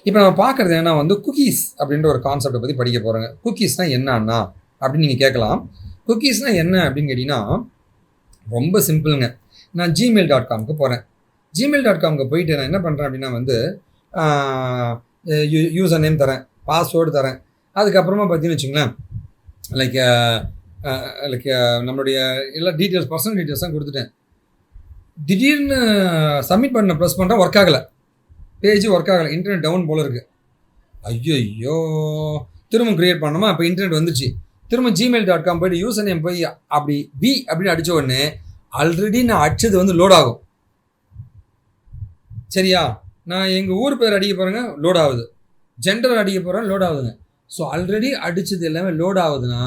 இப்போ நம்ம பார்க்குறது என்ன வந்து குக்கீஸ் அப்படின்ற ஒரு கான்செப்டை பற்றி படிக்க போகிறோங்க. குக்கீஸ்னால் என்னன்னா அப்படின்னு நீங்கள் கேட்கலாம். குக்கீஸ்னால் என்ன அப்படின்னு கேட்டிங்கன்னா ரொம்ப சிம்பிளுங்க. நான் gmail.comக்கு போகிறேன். gmail.comக்கு போயிட்டு நான் என்ன பண்ணுறேன் அப்படின்னா வந்து யூசர் நேம் தரேன், பாஸ்வேர்டு தரேன். அதுக்கப்புறமா பார்த்தீங்கன்னு வச்சுங்களேன், லைக் லைக் நம்மளுடைய எல்லா டீட்டெயில்ஸ், பர்சனல் டீட்டெயில்ஸ் தான் கொடுத்துட்டேன். திடீர்னு சப்மிட் பண்ண ப்ரெஸ் பண்ணுறேன், ஒர்க் ஆகலை, பேஜ் ஒர்க் ஆகலை, இன்டர்நெட் டவுன் போல் இருக்குது. ஐயோ, திரும்ப க்ரியேட் பண்ணோமா, இப்போ இன்டர்நெட் வந்துச்சு. திரும்ப gmail.com போய்ட்டு யூசர் நேம் போய் அப்படி பி அப்படின்னு அடித்த உடனே ஆல்ரெடி நான் அடிச்சது வந்து லோட் ஆகும். சரியா? நான் எங்கள் ஊர் பேர் அடிக்க போகிறேங்க, லோட் ஆகுது. ஜெண்டர் அடிக்க போகிறேன், லோட் ஆகுதுங்க. ஸோ ஆல்ரெடி அடித்தது எல்லாமே லோட் ஆகுதுன்னா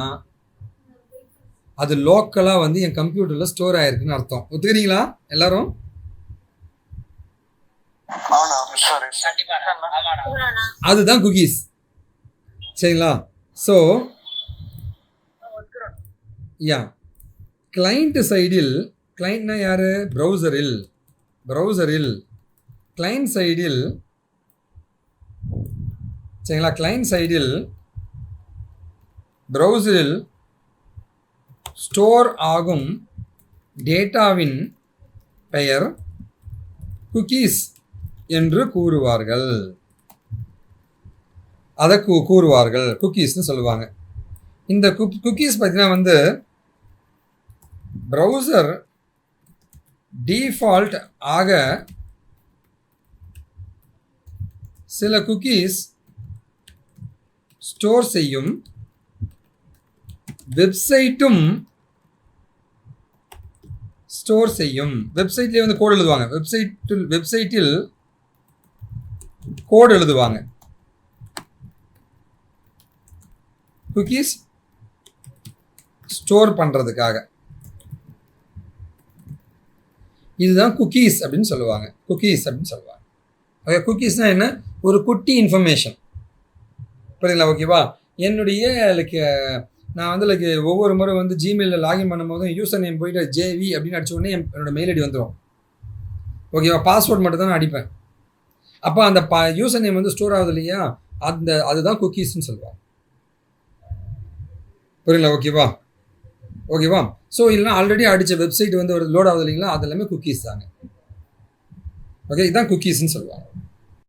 அது லோக்கலாக வந்து என் கம்ப்யூட்டரில் ஸ்டோர் ஆகிருக்குன்னு அர்த்தம். ஒத்துக்கிறீங்களா எல்லாரும்? அதுதான் குக்கீஸ். சரிங்களா? ஸோ யா, கிளைண்ட் சைடில், கிளைண்ட்னா யார்? ப்ரௌசரில் கிளைண்ட் சைடில், சரிங்களா, கிளைண்ட் சைடில் ப்ரௌசரில் ஸ்டோர் ஆகும் டேட்டாவின் பெயர் குக்கீஸ் என்று கூறுவார்கள். அதை கூறுவார்கள், குக்கீஸ்னு சொல்லுவாங்க. இந்த குக்கீஸ் பார்த்தீங்கன்னா வந்து ப்ரௌசர் டிஃபால்ட் ஆக சில குக்கீஸ் ஸ்டோர் செய்யும். வெப்சைட்டும் ஸ்டோர் செய்யும். வெப்சைட்லேயே வந்து கோடு எழுதுவாங்க. வெப்சைட்டில் கோடு எழுதுவாங்க குக்கீஸ் ஸ்டோர் பண்ணுறதுக்காக. இதுதான் குக்கீஸ் அப்படின்னு சொல்லுவாங்க. குக்கீஸ் அப்படின்னு சொல்லுவாங்க. ஓகே, குக்கீஸ்னால் என்ன? ஒரு குட்டி இன்ஃபர்மேஷன். புரியுதுங்களா? ஓகேவா? என்னுடைய லைக் நான் வந்து லைக் ஒவ்வொரு முறை வந்து ஜிமெயிலில் லாகின் பண்ணும்போதும் யூசர் நேம் போயிட்டு ஜேவி அப்படின்னு அடிச்ச உடனே என்னோட மெயில் ஐடி வந்துடும். ஓகேவா? பாஸ்வேர்ட் மட்டும் தான் நான் அடிப்பேன். அப்போ அந்த யூசர் நேம் வந்து ஸ்டோர் ஆகுது இல்லையா, அதுதான் குக்கீஸ்ன்னு சொல்லுவாங்க. புரியுங்களா? ஓகேவா? ஸோ இல்லைனா ஆல்ரெடி அடித்த வெப்சைட் வந்து ஒரு லோட் ஆகுது இல்லைங்களா, அது எல்லாமே குக்கீஸ் தாங்க. ஓகே, இதுதான் குக்கீஸ்ன்னு சொல்லுவாங்க.